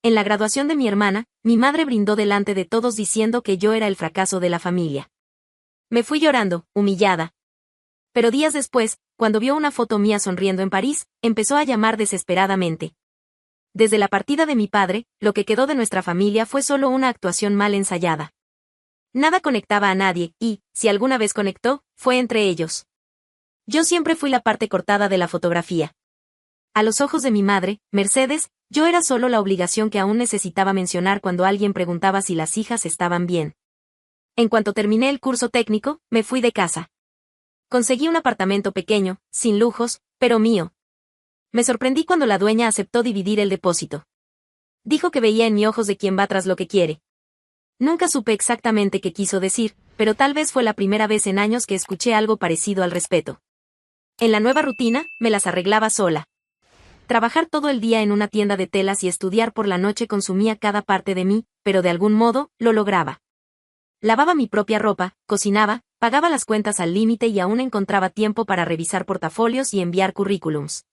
En la graduación de mi hermana, mi madre brindó delante de todos diciendo que yo era el fracaso de la familia. Me fui llorando, humillada. Pero días después, cuando vio una foto mía sonriendo en París, empezó a llamar desesperadamente. Desde la partida de mi padre, lo que quedó de nuestra familia fue solo una actuación mal ensayada. Nada conectaba a nadie, y, si alguna vez conectó, fue entre ellos. Yo siempre fui la parte cortada de la fotografía. A los ojos de mi madre, Mercedes, yo era solo la obligación que aún necesitaba mencionar cuando alguien preguntaba si las hijas estaban bien. En cuanto terminé el curso técnico, me fui de casa. Conseguí un apartamento pequeño, sin lujos, pero mío. Me sorprendí cuando la dueña aceptó dividir el depósito. Dijo que veía en mis ojos de quien va tras lo que quiere. Nunca supe exactamente qué quiso decir, pero tal vez fue la primera vez en años que escuché algo parecido al respeto. En la nueva rutina, me las arreglaba sola. Trabajar todo el día en una tienda de telas y estudiar por la noche consumía cada parte de mí, pero de algún modo, lo lograba. Lavaba mi propia ropa, cocinaba, pagaba las cuentas al límite y aún encontraba tiempo para revisar portafolios y enviar currículums.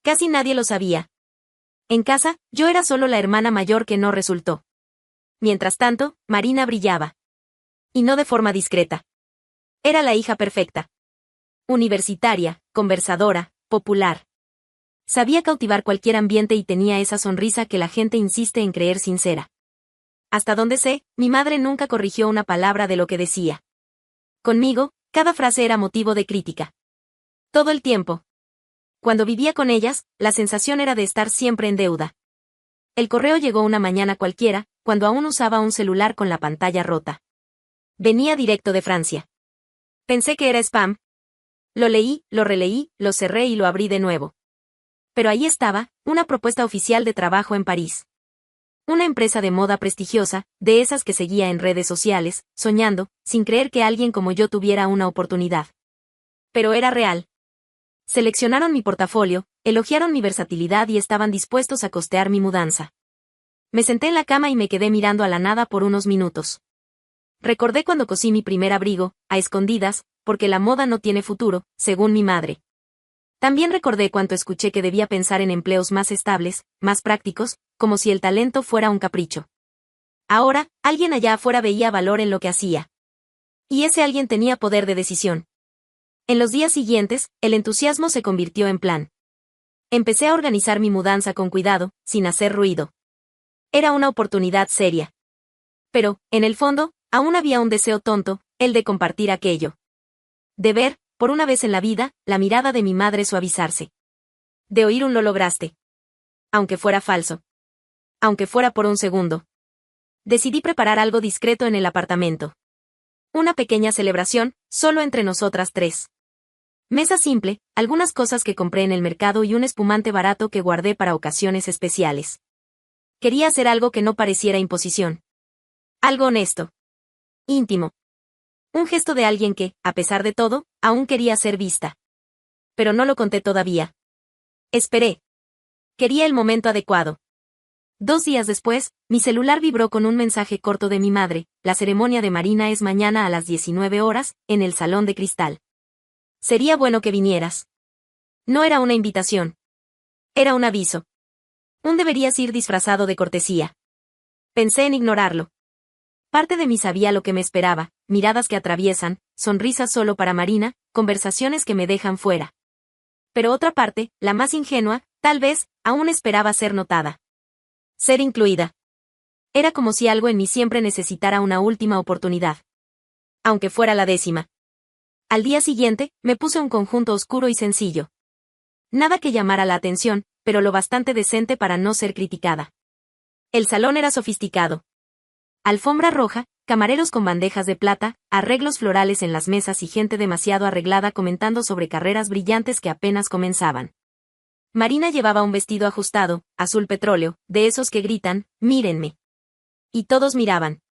Casi nadie lo sabía. En casa, yo era solo la hermana mayor que no resultó. Mientras tanto, Marina brillaba. Y no de forma discreta. Era la hija perfecta. Universitaria, conversadora, popular. Sabía cautivar cualquier ambiente y tenía esa sonrisa que la gente insiste en creer sincera. Hasta donde sé, mi madre nunca corrigió una palabra de lo que decía. Conmigo, cada frase era motivo de crítica. Todo el tiempo. Cuando vivía con ellas, la sensación era de estar siempre en deuda. El correo llegó una mañana cualquiera, cuando aún usaba un celular con la pantalla rota. Venía directo de Francia. Pensé que era spam. Lo leí, lo releí, lo cerré y lo abrí de nuevo. Pero ahí estaba, una propuesta oficial de trabajo en París. Una empresa de moda prestigiosa, de esas que seguía en redes sociales, soñando, sin creer que alguien como yo tuviera una oportunidad. Pero era real. Seleccionaron mi portafolio, elogiaron mi versatilidad y estaban dispuestos a costear mi mudanza. Me senté en la cama y me quedé mirando a la nada por unos minutos. Recordé cuando cosí mi primer abrigo, a escondidas, porque la moda no tiene futuro, según mi madre. También recordé cuánto escuché que debía pensar en empleos más estables, más prácticos, como si el talento fuera un capricho. Ahora, alguien allá afuera veía valor en lo que hacía. Y ese alguien tenía poder de decisión. En los días siguientes, el entusiasmo se convirtió en plan. Empecé a organizar mi mudanza con cuidado, sin hacer ruido. Era una oportunidad seria. Pero, en el fondo, aún había un deseo tonto, el de compartir aquello. De ver, por una vez en la vida, la mirada de mi madre suavizarse. De oír un lo lograste. Aunque fuera falso. Aunque fuera por un segundo. Decidí preparar algo discreto en el apartamento. Una pequeña celebración, solo entre nosotras tres. Mesa simple, algunas cosas que compré en el mercado y un espumante barato que guardé para ocasiones especiales. Quería hacer algo que no pareciera imposición. Algo honesto. Íntimo. Un gesto de alguien que, a pesar de todo, aún quería ser vista. Pero no lo conté todavía. Esperé. Quería el momento adecuado. 2 días después, mi celular vibró con un mensaje corto de mi madre: la ceremonia de Marina es mañana a las 19 horas, en el Salón de Cristal. Sería bueno que vinieras. No era una invitación. Era un aviso. Un deberías ir disfrazado de cortesía. Pensé en ignorarlo. Parte de mí sabía lo que me esperaba: miradas que atraviesan, sonrisas solo para Marina, conversaciones que me dejan fuera. Pero otra parte, la más ingenua, tal vez, aún esperaba ser notada. Ser incluida. Era como si algo en mí siempre necesitara una última oportunidad. Aunque fuera la 10ª. Al día siguiente, me puse un conjunto oscuro y sencillo. Nada que llamara la atención, pero lo bastante decente para no ser criticada. El salón era sofisticado. Alfombra roja, camareros con bandejas de plata, arreglos florales en las mesas y gente demasiado arreglada comentando sobre carreras brillantes que apenas comenzaban. Marina llevaba un vestido ajustado, azul petróleo, de esos que gritan: mírenme. Y todos miraban.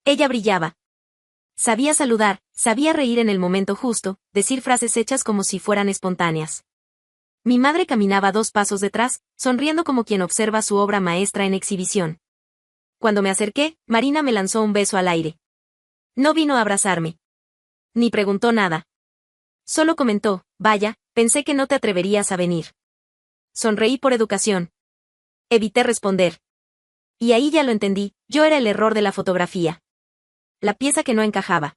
Ella brillaba. Sabía saludar, sabía reír en el momento justo, decir frases hechas como si fueran espontáneas. Mi madre caminaba 2 pasos detrás, sonriendo como quien observa su obra maestra en exhibición. Cuando me acerqué, Marina me lanzó un beso al aire. No vino a abrazarme. Ni preguntó nada. Solo comentó: vaya, pensé que no te atreverías a venir. Sonreí por educación. Evité responder. Y ahí ya lo entendí, yo era el error de la fotografía. La pieza que no encajaba.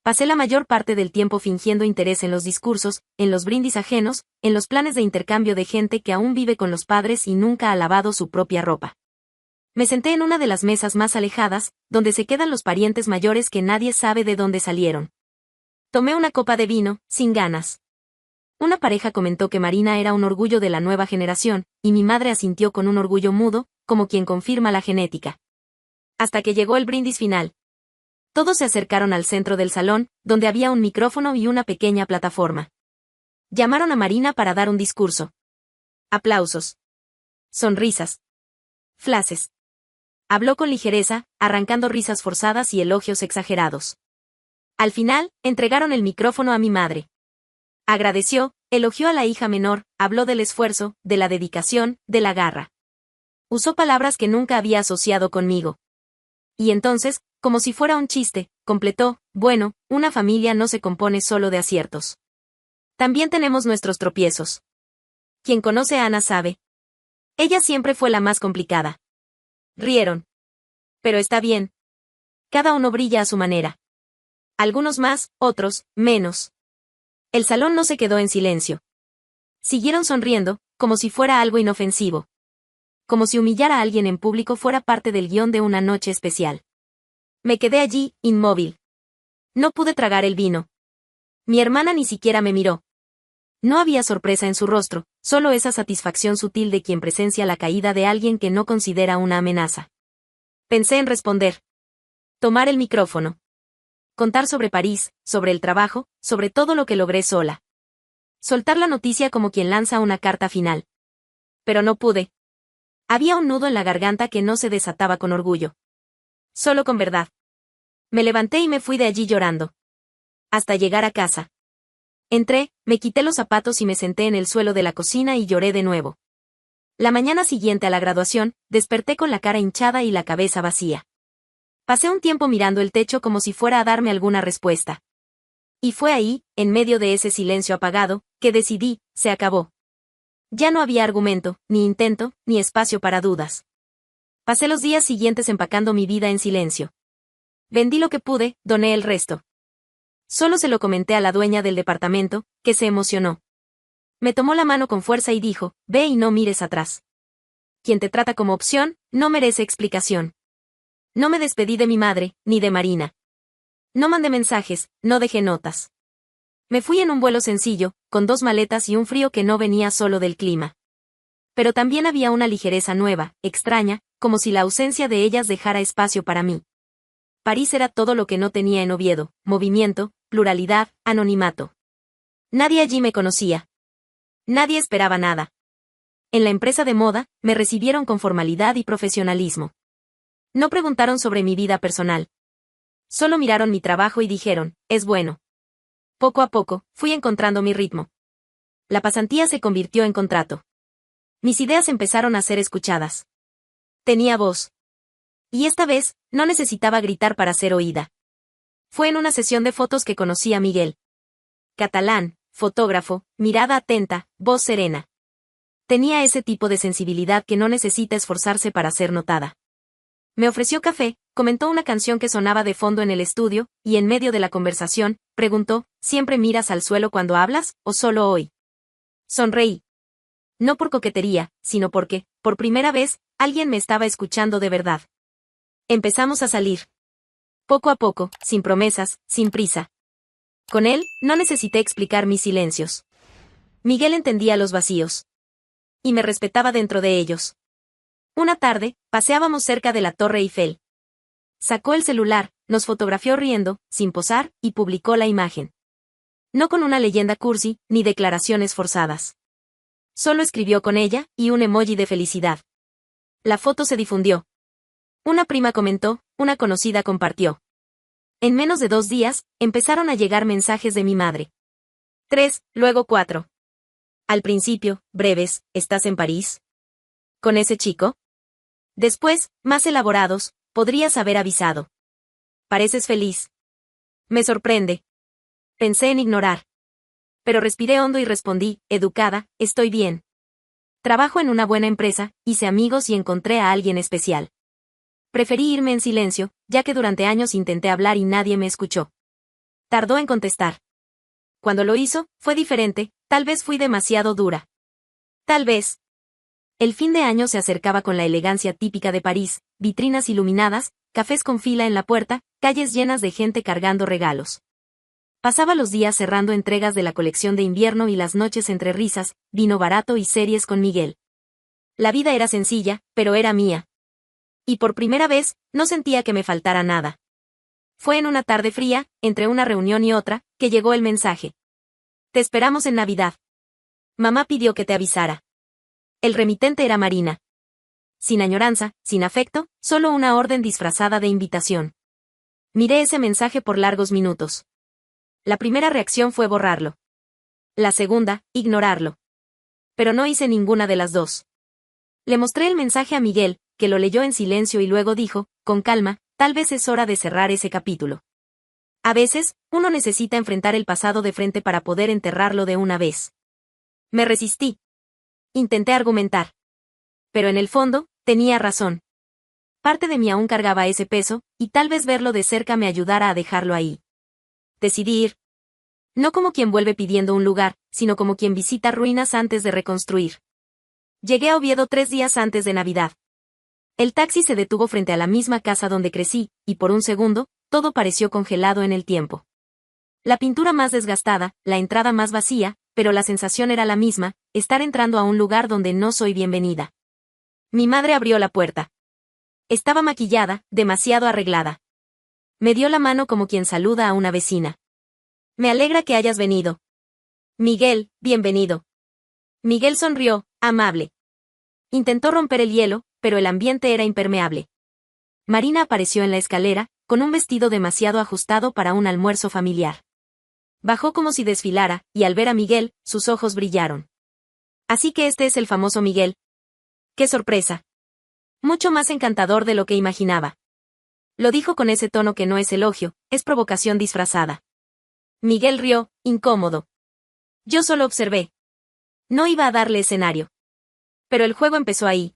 Pasé la mayor parte del tiempo fingiendo interés en los discursos, en los brindis ajenos, en los planes de intercambio de gente que aún vive con los padres y nunca ha lavado su propia ropa. Me senté en una de las mesas más alejadas, donde se quedan los parientes mayores que nadie sabe de dónde salieron. Tomé una copa de vino, sin ganas. Una pareja comentó que Marina era un orgullo de la nueva generación, y mi madre asintió con un orgullo mudo, como quien confirma la genética. Hasta que llegó el brindis final. Todos se acercaron al centro del salón, donde había un micrófono y una pequeña plataforma. Llamaron a Marina para dar un discurso. Aplausos. Sonrisas. Flashes. Habló con ligereza, arrancando risas forzadas y elogios exagerados. Al final, entregaron el micrófono a mi madre. Agradeció, elogió a la hija menor, habló del esfuerzo, de la dedicación, de la garra. Usó palabras que nunca había asociado conmigo. Y entonces, como si fuera un chiste, completó, bueno, una familia no se compone solo de aciertos. También tenemos nuestros tropiezos. Quien conoce a Ana sabe. Ella siempre fue la más complicada. Rieron. Pero está bien. Cada uno brilla a su manera. Algunos más, otros, menos. El salón no se quedó en silencio. Siguieron sonriendo, como si fuera algo inofensivo. Como si humillar a alguien en público fuera parte del guión de una noche especial. Me quedé allí, inmóvil. No pude tragar el vino. Mi hermana ni siquiera me miró. No había sorpresa en su rostro, solo esa satisfacción sutil de quien presencia la caída de alguien que no considera una amenaza. Pensé en responder. Tomar el micrófono. Contar sobre París, sobre el trabajo, sobre todo lo que logré sola. Soltar la noticia como quien lanza una carta final. Pero no pude. Había un nudo en la garganta que no se desataba con orgullo. Solo con verdad. Me levanté y me fui de allí llorando. Hasta llegar a casa. Entré, me quité los zapatos y me senté en el suelo de la cocina y lloré de nuevo. La mañana siguiente a la graduación, desperté con la cara hinchada y la cabeza vacía. Pasé un tiempo mirando el techo como si fuera a darme alguna respuesta. Y fue ahí, en medio de ese silencio apagado, que decidí, se acabó. Ya no había argumento, ni intento, ni espacio para dudas. Pasé los días siguientes empacando mi vida en silencio. Vendí lo que pude, doné el resto. Solo se lo comenté a la dueña del departamento, que se emocionó. Me tomó la mano con fuerza y dijo, ve y no mires atrás. Quien te trata como opción, no merece explicación. No me despedí de mi madre, ni de Marina. No mandé mensajes, no dejé notas. Me fui en un vuelo sencillo, con 2 maletas y un frío que no venía solo del clima. Pero también había una ligereza nueva, extraña, como si la ausencia de ellas dejara espacio para mí. París era todo lo que no tenía en Oviedo, movimiento, pluralidad, anonimato. Nadie allí me conocía. Nadie esperaba nada. En la empresa de moda, me recibieron con formalidad y profesionalismo. No preguntaron sobre mi vida personal. Solo miraron mi trabajo y dijeron, es bueno. Poco a poco, fui encontrando mi ritmo. La pasantía se convirtió en contrato. Mis ideas empezaron a ser escuchadas. Tenía voz. Y esta vez, no necesitaba gritar para ser oída. Fue en una sesión de fotos que conocí a Miguel. Catalán, fotógrafo, mirada atenta, voz serena. Tenía ese tipo de sensibilidad que no necesita esforzarse para ser notada. Me ofreció café, comentó una canción que sonaba de fondo en el estudio, y en medio de la conversación, preguntó, ¿siempre miras al suelo cuando hablas, o solo hoy? Sonreí. No por coquetería, sino porque, por primera vez, alguien me estaba escuchando de verdad. Empezamos a salir. Poco a poco, sin promesas, sin prisa. Con él, no necesité explicar mis silencios. Miguel entendía los vacíos. Y me respetaba dentro de ellos. Una tarde, paseábamos cerca de la Torre Eiffel. Sacó el celular, nos fotografió riendo, sin posar, y publicó la imagen. No con una leyenda cursi, ni declaraciones forzadas. Solo escribió con ella, y un emoji de felicidad. La foto se difundió. Una prima comentó, una conocida compartió. En menos de 2 días, empezaron a llegar mensajes de mi madre. 3, luego 4. Al principio, breves, ¿estás en París? ¿Con ese chico? Después, más elaborados, podrías haber avisado. Pareces feliz. Me sorprende. Pensé en ignorar. Pero respiré hondo y respondí, educada, estoy bien. Trabajo en una buena empresa, hice amigos y encontré a alguien especial. Preferí irme en silencio, ya que durante años intenté hablar y nadie me escuchó. Tardó en contestar. Cuando lo hizo, fue diferente, tal vez fui demasiado dura. Tal vez. El fin de año se acercaba con la elegancia típica de París, vitrinas iluminadas, cafés con fila en la puerta, calles llenas de gente cargando regalos. Pasaba los días cerrando entregas de la colección de invierno y las noches entre risas, vino barato y series con Miguel. La vida era sencilla, pero era mía. Y por primera vez, no sentía que me faltara nada. Fue en una tarde fría, entre una reunión y otra, que llegó el mensaje. Te esperamos en Navidad. Mamá pidió que te avisara. El remitente era Marina. Sin añoranza, sin afecto, solo una orden disfrazada de invitación. Miré ese mensaje por largos minutos. La primera reacción fue borrarlo. La segunda, ignorarlo. Pero no hice ninguna de las dos. Le mostré el mensaje a Miguel, que lo leyó en silencio y luego dijo, con calma, tal vez es hora de cerrar ese capítulo. A veces, uno necesita enfrentar el pasado de frente para poder enterrarlo de una vez. Me resistí. Intenté argumentar. Pero en el fondo, tenía razón. Parte de mí aún cargaba ese peso, y tal vez verlo de cerca me ayudara a dejarlo ahí. Decidí ir. No como quien vuelve pidiendo un lugar, sino como quien visita ruinas antes de reconstruir. Llegué a Oviedo 3 días antes de Navidad. El taxi se detuvo frente a la misma casa donde crecí, y por un segundo, todo pareció congelado en el tiempo. La pintura más desgastada, la entrada más vacía, pero la sensación era la misma, estar entrando a un lugar donde no soy bienvenida. Mi madre abrió la puerta. Estaba maquillada, demasiado arreglada. Me dio la mano como quien saluda a una vecina. Me alegra que hayas venido. Miguel, bienvenido. Miguel sonrió, amable. Intentó romper el hielo, pero el ambiente era impermeable. Marina apareció en la escalera, con un vestido demasiado ajustado para un almuerzo familiar. Bajó como si desfilara, y al ver a Miguel, sus ojos brillaron. Así que este es el famoso Miguel. ¡Qué sorpresa! Mucho más encantador de lo que imaginaba. Lo dijo con ese tono que no es elogio, es provocación disfrazada. Miguel rió, incómodo. Yo solo observé. No iba a darle escenario. Pero el juego empezó ahí.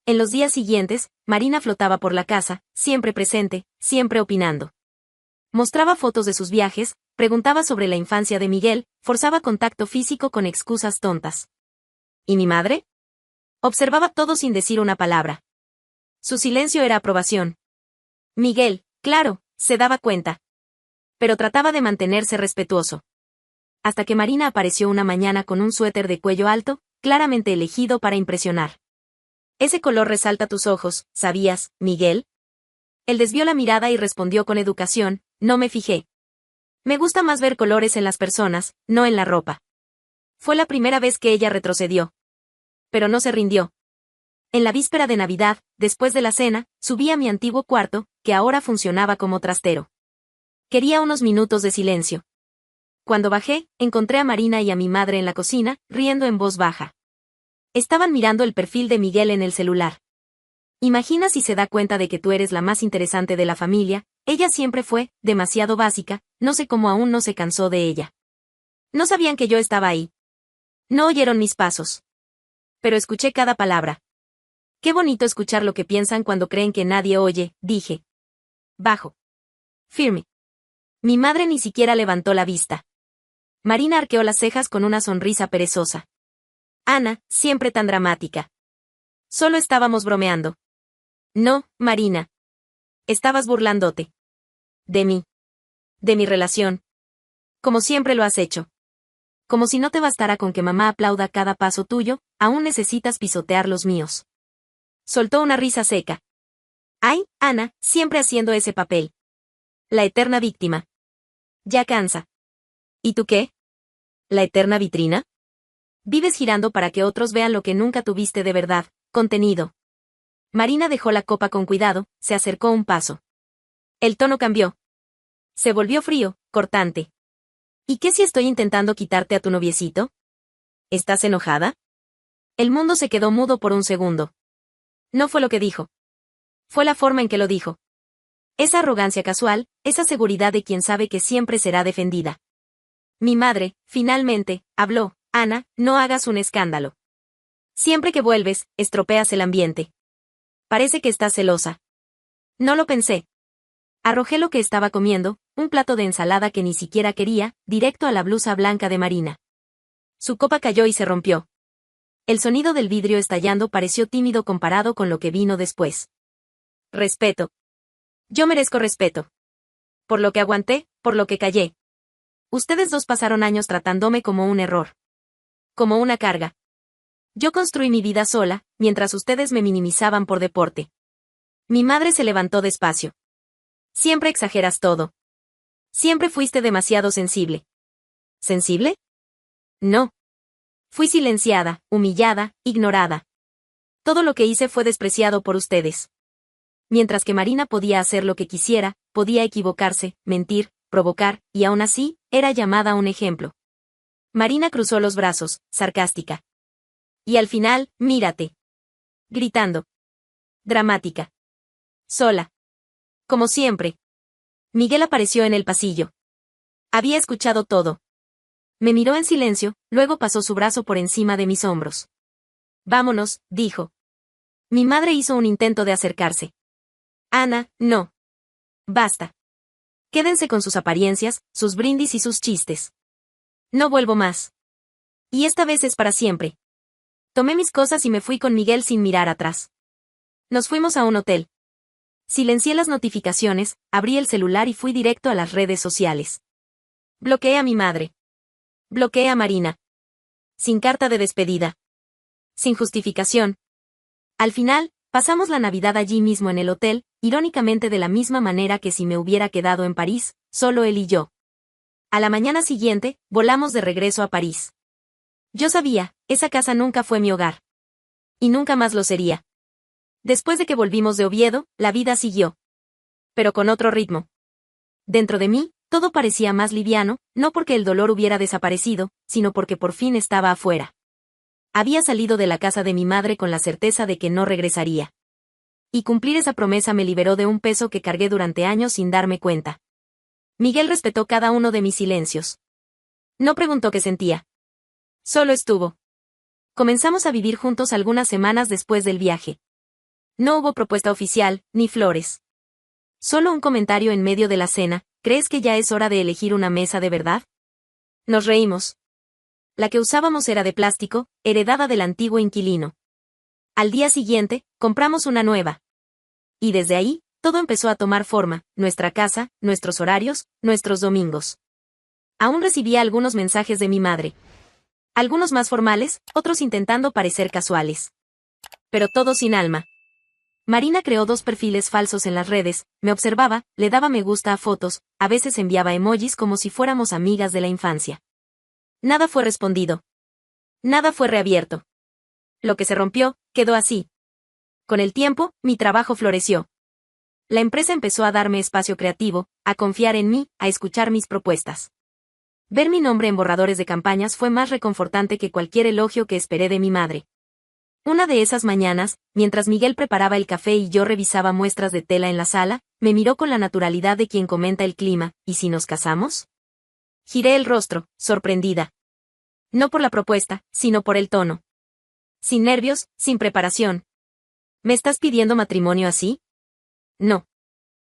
En los días siguientes, Marina flotaba por la casa, siempre presente, siempre opinando. Mostraba fotos de sus viajes, preguntaba sobre la infancia de Miguel, forzaba contacto físico con excusas tontas. ¿Y mi madre? Observaba todo sin decir una palabra. Su silencio era aprobación. Miguel, claro, se daba cuenta. Pero trataba de mantenerse respetuoso. Hasta que Marina apareció una mañana con un suéter de cuello alto, claramente elegido para impresionar. Ese color resalta tus ojos, ¿sabías, Miguel? Él desvió la mirada y respondió con educación, no me fijé. Me gusta más ver colores en las personas, no en la ropa. Fue la primera vez que ella retrocedió. Pero no se rindió. En la víspera de Navidad, después de la cena, subí a mi antiguo cuarto, que ahora funcionaba como trastero. Quería unos minutos de silencio. Cuando bajé, encontré a Marina y a mi madre en la cocina, riendo en voz baja. Estaban mirando el perfil de Miguel en el celular. Imagina si se da cuenta de que tú eres la más interesante de la familia, ella siempre fue, demasiado básica, no sé cómo aún no se cansó de ella. No sabían que yo estaba ahí. No oyeron mis pasos. Pero escuché cada palabra. Qué bonito escuchar lo que piensan cuando creen que nadie oye, dije. Bajo. Firme. Mi madre ni siquiera levantó la vista. Marina arqueó las cejas con una sonrisa perezosa. Ana, siempre tan dramática. Solo estábamos bromeando. No, Marina. Estabas burlándote. De mí. De mi relación. Como siempre lo has hecho. Como si no te bastara con que mamá aplauda cada paso tuyo, aún necesitas pisotear los míos. Soltó una risa seca. Ay, Ana, siempre haciendo ese papel. La eterna víctima. Ya cansa. ¿Y tú qué? ¿La eterna vitrina? Vives girando para que otros vean lo que nunca tuviste de verdad, contenido. Marina dejó la copa con cuidado, se acercó un paso. El tono cambió. Se volvió frío, cortante. ¿Y qué si estoy intentando quitarte a tu noviecito? ¿Estás enojada? El mundo se quedó mudo por un segundo. No fue lo que dijo. Fue la forma en que lo dijo. Esa arrogancia casual, esa seguridad de quien sabe que siempre será defendida. Mi madre, finalmente, habló. Ana, no hagas un escándalo. Siempre que vuelves, estropeas el ambiente. Parece que estás celosa. No lo pensé. Arrojé lo que estaba comiendo, un plato de ensalada que ni siquiera quería, directo a la blusa blanca de Marina. Su copa cayó y se rompió. El sonido del vidrio estallando pareció tímido comparado con lo que vino después. Respeto. Yo merezco respeto. Por lo que aguanté, por lo que callé. Ustedes dos pasaron años tratándome como un error. Como una carga. Yo construí mi vida sola, mientras ustedes me minimizaban por deporte. Mi madre se levantó despacio. Siempre exageras todo. Siempre fuiste demasiado sensible. ¿Sensible? No. Fui silenciada, humillada, ignorada. Todo lo que hice fue despreciado por ustedes. Mientras que Marina podía hacer lo que quisiera, podía equivocarse, mentir, provocar, y aún así, era llamada un ejemplo. Marina cruzó los brazos, sarcástica. Y al final, mírate. Gritando. Dramática. Sola. Como siempre. Miguel apareció en el pasillo. Había escuchado todo. Me miró en silencio, luego pasó su brazo por encima de mis hombros. Vámonos, dijo. Mi madre hizo un intento de acercarse. Ana, no. Basta. Quédense con sus apariencias, sus brindis y sus chistes. No vuelvo más. Y esta vez es para siempre. Tomé mis cosas y me fui con Miguel sin mirar atrás. Nos fuimos a un hotel. Silencié las notificaciones, abrí el celular y fui directo a las redes sociales. Bloqueé a mi madre. Bloqueé a Marina. Sin carta de despedida. Sin justificación. Al final, pasamos la Navidad allí mismo en el hotel, irónicamente de la misma manera que si me hubiera quedado en París, solo él y yo. A la mañana siguiente, volamos de regreso a París. Yo sabía, esa casa nunca fue mi hogar. Y nunca más lo sería. Después de que volvimos de Oviedo, la vida siguió. Pero con otro ritmo. Dentro de mí, todo parecía más liviano, no porque el dolor hubiera desaparecido, sino porque por fin estaba afuera. Había salido de la casa de mi madre con la certeza de que no regresaría. Y cumplir esa promesa me liberó de un peso que cargué durante años sin darme cuenta. Miguel respetó cada uno de mis silencios. No preguntó qué sentía. Solo estuvo. Comenzamos a vivir juntos algunas semanas después del viaje. No hubo propuesta oficial, ni flores. Solo un comentario en medio de la cena: ¿crees que ya es hora de elegir una mesa de verdad? Nos reímos. La que usábamos era de plástico, heredada del antiguo inquilino. Al día siguiente, compramos una nueva. Y desde ahí, todo empezó a tomar forma: nuestra casa, nuestros horarios, nuestros domingos. Aún recibía algunos mensajes de mi madre. Algunos más formales, otros intentando parecer casuales. Pero todos sin alma. Marina creó 2 perfiles falsos en las redes, me observaba, le daba me gusta a fotos, a veces enviaba emojis como si fuéramos amigas de la infancia. Nada fue respondido. Nada fue reabierto. Lo que se rompió, quedó así. Con el tiempo, mi trabajo floreció. La empresa empezó a darme espacio creativo, a confiar en mí, a escuchar mis propuestas. Ver mi nombre en borradores de campañas fue más reconfortante que cualquier elogio que esperé de mi madre. Una de esas mañanas, mientras Miguel preparaba el café y yo revisaba muestras de tela en la sala, me miró con la naturalidad de quien comenta el clima: ¿y si nos casamos? Giré el rostro, sorprendida. No por la propuesta, sino por el tono. Sin nervios, sin preparación. ¿Me estás pidiendo matrimonio así? No.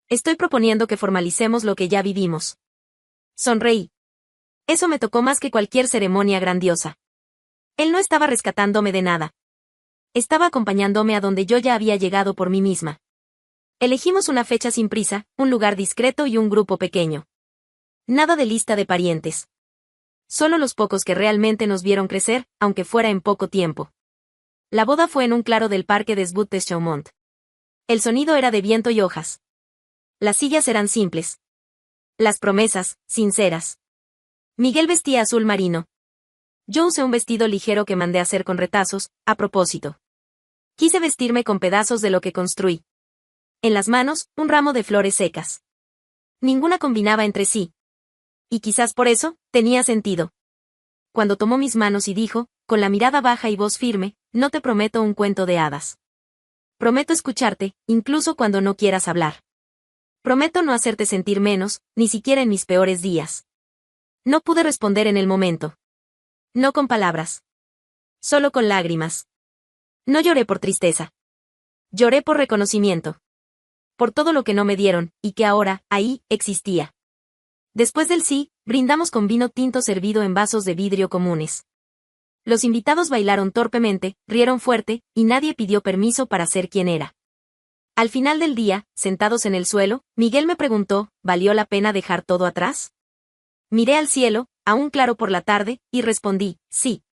Estoy proponiendo que formalicemos lo que ya vivimos. Sonreí. Eso me tocó más que cualquier ceremonia grandiosa. Él no estaba rescatándome de nada. Estaba acompañándome a donde yo ya había llegado por mí misma. Elegimos una fecha sin prisa, un lugar discreto y un grupo pequeño. Nada de lista de parientes. Solo los pocos que realmente nos vieron crecer, aunque fuera en poco tiempo. La boda fue en un claro del parque des Buttes de Chaumont. El sonido era de viento y hojas. Las sillas eran simples. Las promesas, sinceras. Miguel vestía azul marino. Yo usé un vestido ligero que mandé hacer con retazos, a propósito. Quise vestirme con pedazos de lo que construí. En las manos, un ramo de flores secas. Ninguna combinaba entre sí. Y quizás por eso, tenía sentido. Cuando tomó mis manos y dijo, con la mirada baja y voz firme: no te prometo un cuento de hadas. Prometo escucharte, incluso cuando no quieras hablar. Prometo no hacerte sentir menos, ni siquiera en mis peores días. No pude responder en el momento. No con palabras. Solo con lágrimas. No lloré por tristeza. Lloré por reconocimiento. Por todo lo que no me dieron, y que ahora, ahí, existía. Después del sí, brindamos con vino tinto servido en vasos de vidrio comunes. Los invitados bailaron torpemente, rieron fuerte, y nadie pidió permiso para ser quien era. Al final del día, sentados en el suelo, Miguel me preguntó, ¿valió la pena dejar todo atrás? Miré al cielo, aún claro por la tarde, y respondí, sí.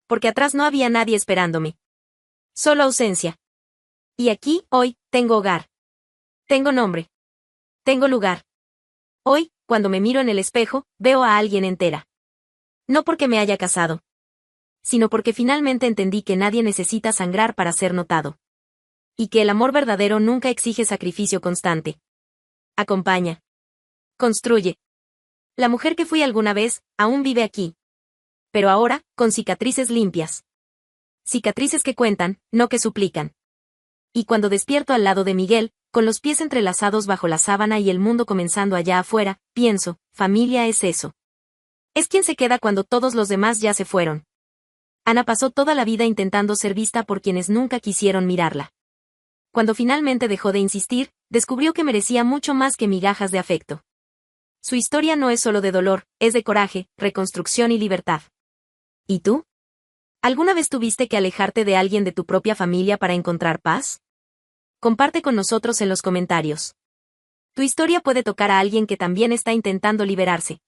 Porque atrás no había nadie esperándome. Solo ausencia. Y aquí, hoy, tengo hogar. Tengo nombre. Tengo lugar. Hoy, cuando me miro en el espejo, veo a alguien entera. No porque me haya casado, sino porque finalmente entendí que nadie necesita sangrar para ser notado. Y que el amor verdadero nunca exige sacrificio constante. Acompaña. Construye. La mujer que fui alguna vez, aún vive aquí. Pero ahora, con cicatrices limpias. Cicatrices que cuentan, no que suplican. Y cuando despierto al lado de Miguel, con los pies entrelazados bajo la sábana y el mundo comenzando allá afuera, pienso, familia es eso. Es quien se queda cuando todos los demás ya se fueron. Ana pasó toda la vida intentando ser vista por quienes nunca quisieron mirarla. Cuando finalmente dejó de insistir, descubrió que merecía mucho más que migajas de afecto. Su historia no es solo de dolor, es de coraje, reconstrucción y libertad. ¿Y tú? ¿Alguna vez tuviste que alejarte de alguien de tu propia familia para encontrar paz? Comparte con nosotros en los comentarios. Tu historia puede tocar a alguien que también está intentando liberarse.